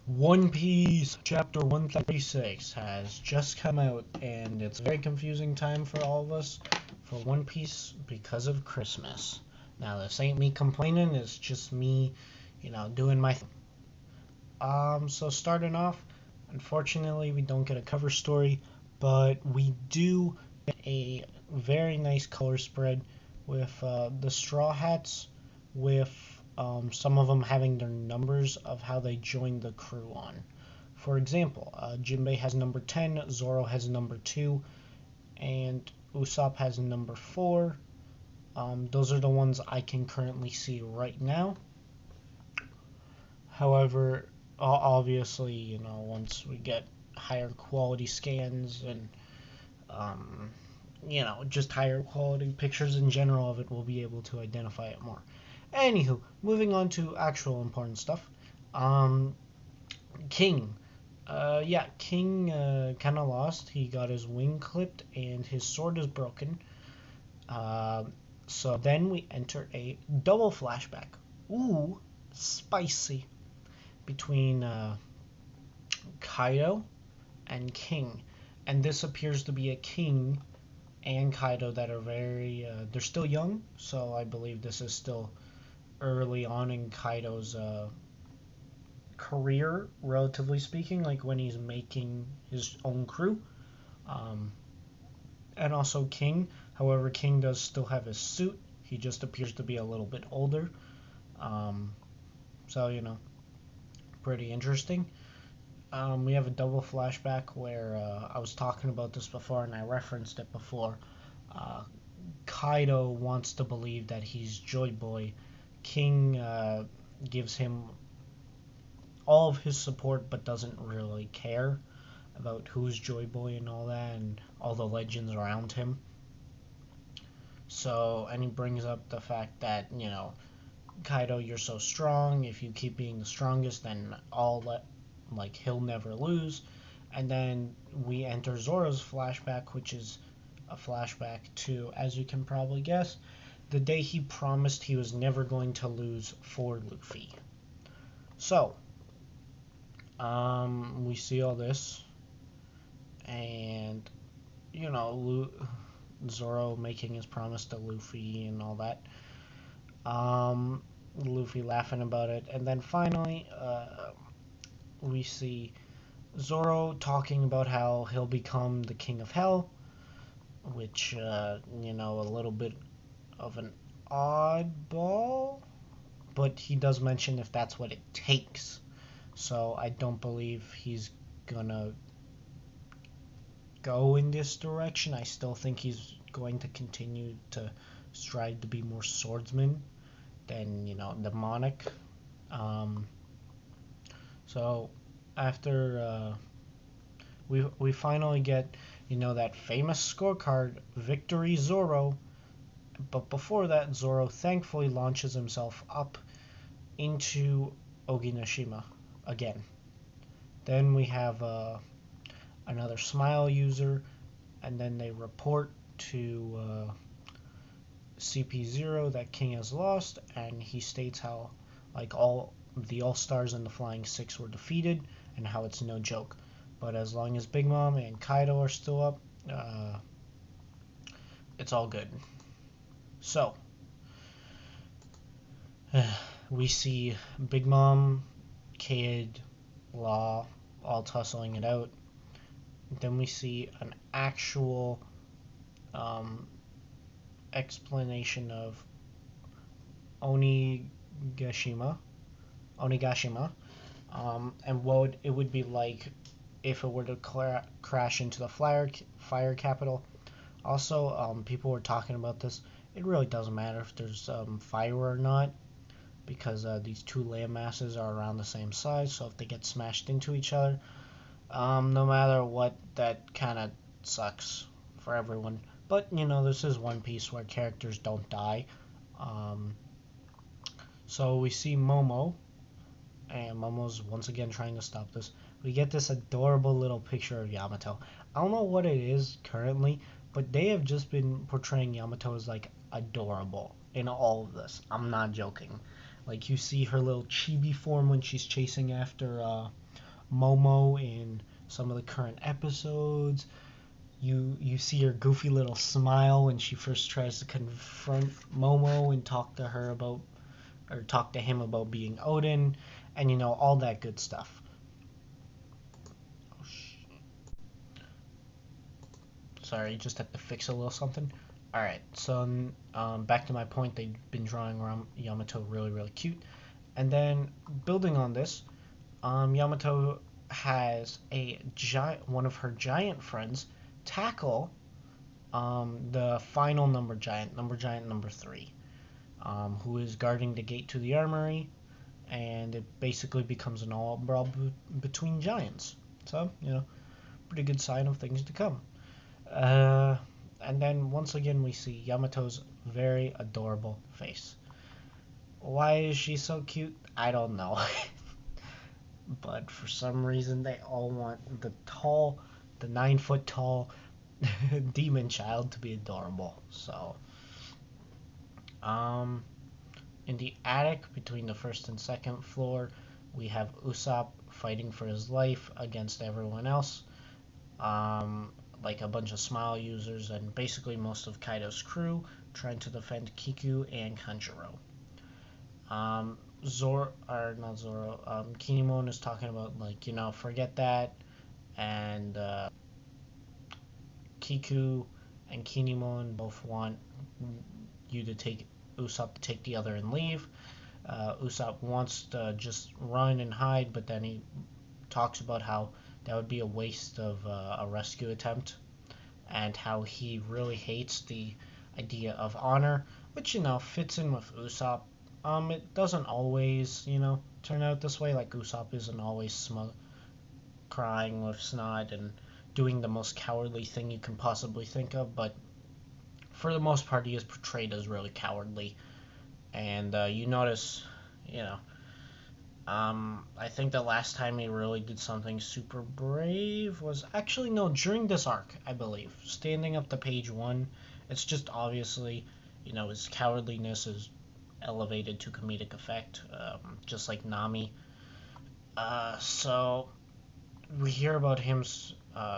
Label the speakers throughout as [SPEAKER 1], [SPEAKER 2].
[SPEAKER 1] One Piece Chapter 136 has just come out, and it's a very confusing time for all of us for One Piece because of Christmas. Now, this ain't me complaining, it's just me, doing my thing. So starting off, unfortunately, we don't get a cover story, but we do get a very nice color spread with the Straw Hats, with some of them having their numbers of how they joined the crew on. For example, Jinbei has number 10, Zoro has number 2, and Usopp has number 4. Those are the ones I can currently see right now. However, obviously, once we get higher quality scans and, just higher quality pictures in general of it, we'll be able to identify it more. Anywho, moving on to actual important stuff. King. King kind of lost. He got his wing clipped and his sword is broken. So then we enter a double flashback. Ooh, spicy. Between Kaido and King. And this appears to be a King and Kaido that are they're still young, so I believe this is still early on in Kaido's career, relatively speaking, like when he's making his own crew. And also King. However, King does still have his suit. He just appears to be a little bit older. So, pretty interesting. We have a double flashback where I was talking about this before and I referenced it before. Kaido wants to believe that he's Joy Boy. King gives him all of his support but doesn't really care about who's Joy Boy and all that and all the legends around him. So, and he brings up the fact that, Kaido, you're so strong. If you keep being the strongest, then he'll never lose. And then we enter Zoro's flashback, which is a flashback to, as you can probably guess, the day he promised he was never going to lose for Luffy. So, we see all this, and, Zoro making his promise to Luffy and all that. Luffy laughing about it, and then finally, we see Zoro talking about how he'll become the King of Hell, which, a little bit of an oddball, but he does mention if that's what it takes. So I don't believe he's gonna go in this direction. I still think he's going to continue to strive to be more swordsman than, demonic. So after we finally get, that famous scorecard, Victory Zoro. But before that, Zoro thankfully launches himself up into Oginoshima again. Then we have another Smile user, and then they report to CP0 that King has lost, and he states how all the All-Stars and the Flying Six were defeated, and how it's no joke. But as long as Big Mom and Kaido are still up, it's all good. So, we see Big Mom, Kid, Law, all tussling it out. Then we see an actual explanation of Onigashima, and what it would be like if it were to crash into the fire capital. Also, people were talking about this. It really doesn't matter if there's fire or not, because these two land masses are around the same size, so if they get smashed into each other, no matter what, that kind of sucks for everyone. But, this is One Piece where characters don't die. So we see Momo, and Momo's once again trying to stop this. We get this adorable little picture of Yamato. I don't know what it is currently, but they have just been portraying Yamato as, adorable in all of this. I'm not joking. You see her little chibi form when she's chasing after Momo in some of the current episodes. You see her goofy little smile when she first tries to confront Momo and talk to him about being Odin, and all that good stuff. Sorry, just had to fix a little something. Alright, so back to my point, they've been drawing Yamato really, really cute. And then, building on this, Yamato has one of her giant friends tackle the final number giant number 3, who is guarding the gate to the armory, and it basically becomes an all brawl between giants. So, pretty good sign of things to come. And then once again we see Yamato's very adorable face. Why is she so cute? I don't know. But for some reason they all want the 9-foot tall demon child to be adorable. So, in the attic between the first and second floor, we have Usopp fighting for his life against everyone else. Like a bunch of Smile users and basically most of Kaido's crew trying to defend Kiku and Kanjuro. Kinemon is talking about, forget that, and Kiku and Kinemon both want you to take Usopp to take the other and leave. Usopp wants to just run and hide, but then he talks about how that would be a waste of a rescue attempt, and how he really hates the idea of honor, which, fits in with Usopp. It doesn't always, turn out this way. Like, Usopp isn't always smug, crying with snot and doing the most cowardly thing you can possibly think of, but for the most part, he is portrayed as really cowardly. And you notice, I think the last time he really did something super brave was actually, no, during this arc, I believe. Standing up to page 1, it's just obviously, his cowardliness is elevated to comedic effect, just like Nami. So we hear about him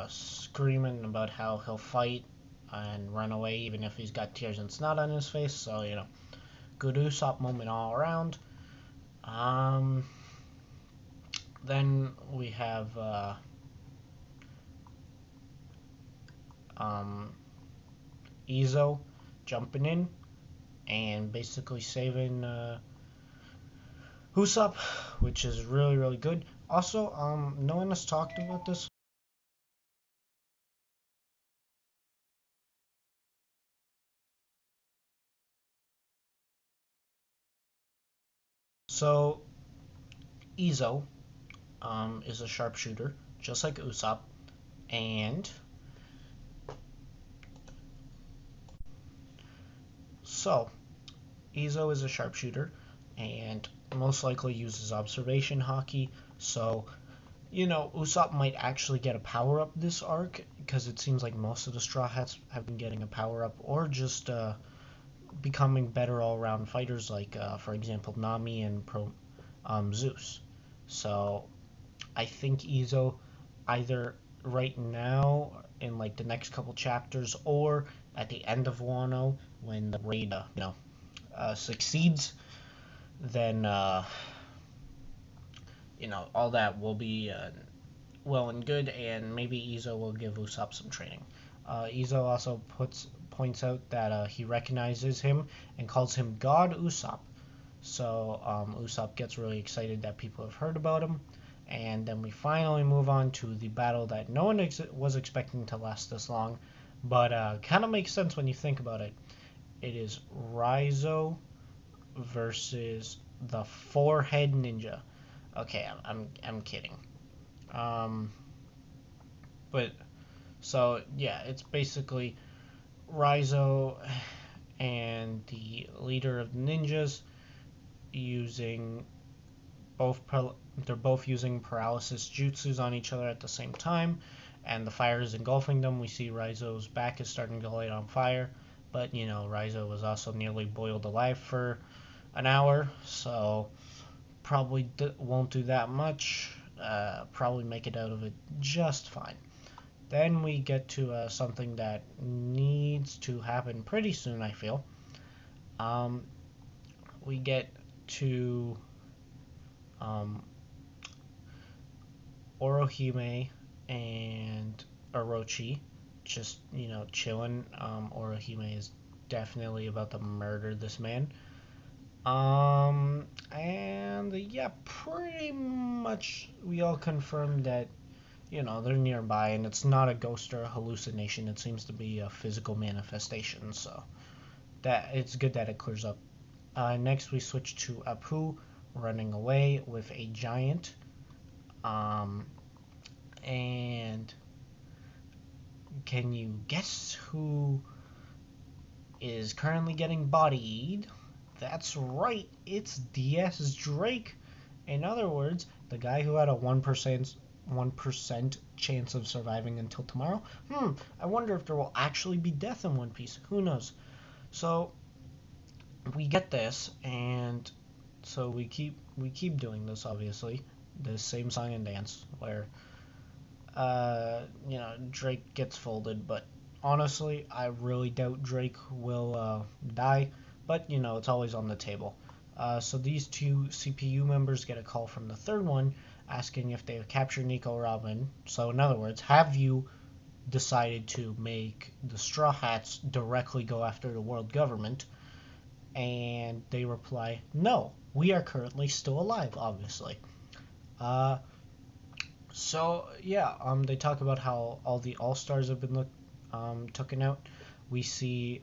[SPEAKER 1] screaming about how he'll fight and run away even if he's got tears and snot on his face. So, good Usopp moment all around. Then we have Izo jumping in and basically saving Usopp, which is really, really good. Also, no one has talked about this. So, Izo is a sharpshooter, just like Usopp, and so Izo is a sharpshooter and most likely uses observation haki. So, Usopp might actually get a power up this arc, because it seems like most of the Straw Hats have been getting a power up, or just becoming better all around fighters, like for example Nami and Zeus. So I think Izo, either right now in like the next couple chapters, or at the end of Wano when the raid succeeds, then all that will be well and good, and maybe Izo will give Usopp some training. Izo also points out that he recognizes him and calls him God Usopp. So Usopp gets really excited that people have heard about him. And then we finally move on to the battle that no one was expecting to last this long, but kind of makes sense when you think about it. It is Raizo versus the Four-Head Ninja. Okay, I'm kidding. But so yeah, it's basically Raizo and the leader of the ninjas using they're both using paralysis jutsus on each other at the same time, and the fire is engulfing them. We see Raizo's back is starting to light on fire, but Raizo was also nearly boiled alive for an hour, so probably won't do that much. probably make it out of it just fine. Then we get to something that needs to happen pretty soon, I feel. We get to Orohime and Orochi just, chilling. Orohime is definitely about to murder this man. And yeah, pretty much we all confirmed that, they're nearby and it's not a ghost or a hallucination. It seems to be a physical manifestation, so that it's good that it clears up. Next, we switch to Apu running away with a giant. And can you guess who is currently getting bodied? That's right, it's DS Drake. In other words, the guy who had a 1% chance of surviving until tomorrow. I wonder if there will actually be death in One Piece. Who knows? So we get this, and so we keep doing this, obviously. The same song and dance where Drake gets folded, but honestly, I really doubt Drake will die, but it's always on the table. So these two CPU members get a call from the third one asking if they have captured Nico Robin. So in other words, have you decided to make the Straw Hats directly go after the world government? And they reply, no, we are currently still alive, obviously. So yeah, they talk about how all the All-Stars have been taken out. We see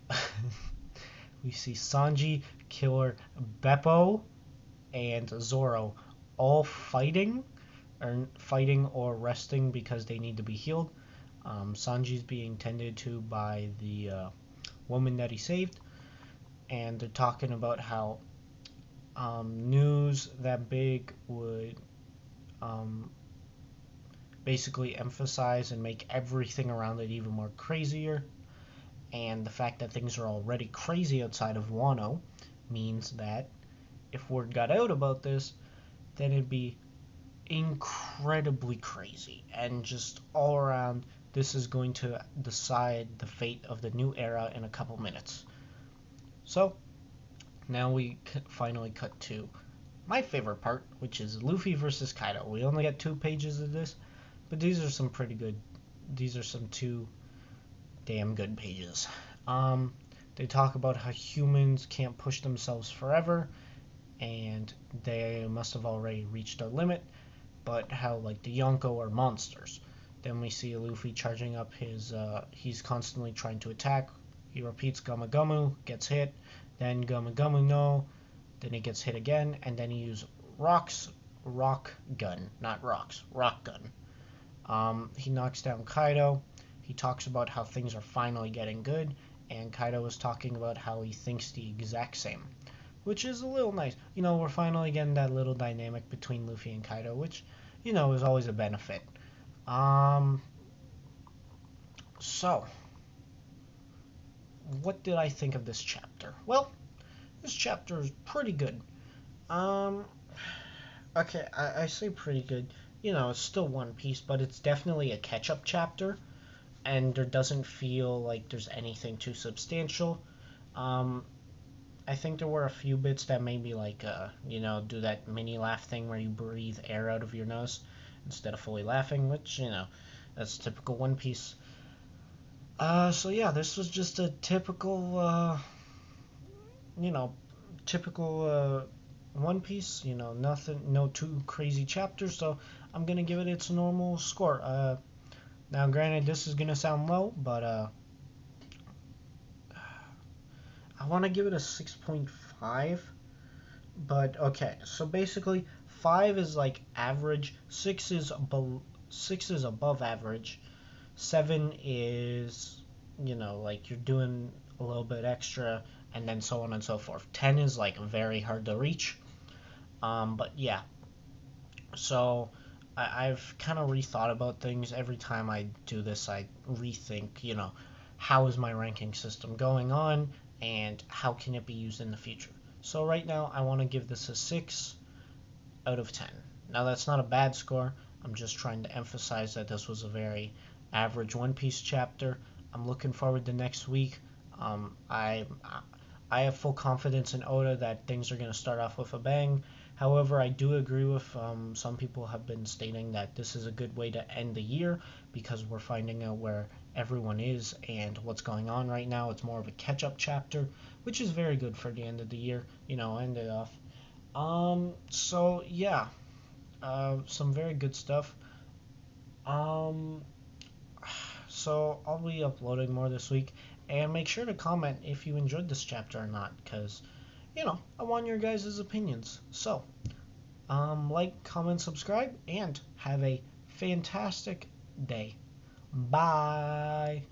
[SPEAKER 1] we see Sanji, Killer, Beppo, and Zoro all fighting or resting because they need to be healed. Sanji's being tended to by the woman that he saved, and they're talking about how news that big would basically emphasize and make everything around it even more crazier. And the fact that things are already crazy outside of Wano means that if word got out about this, then it'd be incredibly crazy. And just all around, this is going to decide the fate of the new era in a couple minutes. So, now we finally cut to my favorite part, which is Luffy versus Kaido. We only get 2 pages of this, but these are some pretty good. These are some 2 damn good pages. They talk about how humans can't push themselves forever, and they must have already reached their limit, but how, like, the Yonko are monsters. Then we see Luffy charging up his, he's constantly trying to attack. He repeats Gamu Gamu, gets hit, then Gamu Gamu no, then he gets hit again, and then he uses rock gun. He knocks down Kaido. He talks about how things are finally getting good, and Kaido is talking about how he thinks the exact same, which is a little nice. We're finally getting that little dynamic between Luffy and Kaido, which, is always a benefit. So, what did I think of this chapter? Well, this chapter is pretty good. Okay, I say pretty good. It's still One Piece, but it's definitely a catch-up chapter, and there doesn't feel like there's anything too substantial. I think there were a few bits that made me do that mini laugh thing where you breathe air out of your nose instead of fully laughing, which, that's typical One Piece. So yeah, this was just a typical, One Piece, nothing, no too crazy chapters, so I'm gonna give it its normal score. Now granted, this is gonna sound low, but, I want to give it a 6.5, but okay, so basically, 5 is like average, 6 is above average, 7 is, like you're doing a little bit extra, and then so on and so forth. 10 is like very hard to reach. But yeah, so I've kind of rethought about things. Every time I do this, I rethink, how is my ranking system going on, and how can it be used in the future. So right now, I want to give this a 6 out of 10. Now that's not a bad score. I'm just trying to emphasize that this was a very average One Piece chapter. I'm looking forward to next week. I have full confidence in Oda that things are going to start off with a bang. However, I do agree with some people have been stating that this is a good way to end the year because we're finding out where everyone is and what's going on right now. It's more of a catch-up chapter, which is very good for the end of the year. End it off. So yeah, some very good stuff. Um, so I'll be uploading more this week, and make sure to comment if you enjoyed this chapter or not, because I want your guys' opinions. So, like, comment, subscribe, and have a fantastic day. Bye.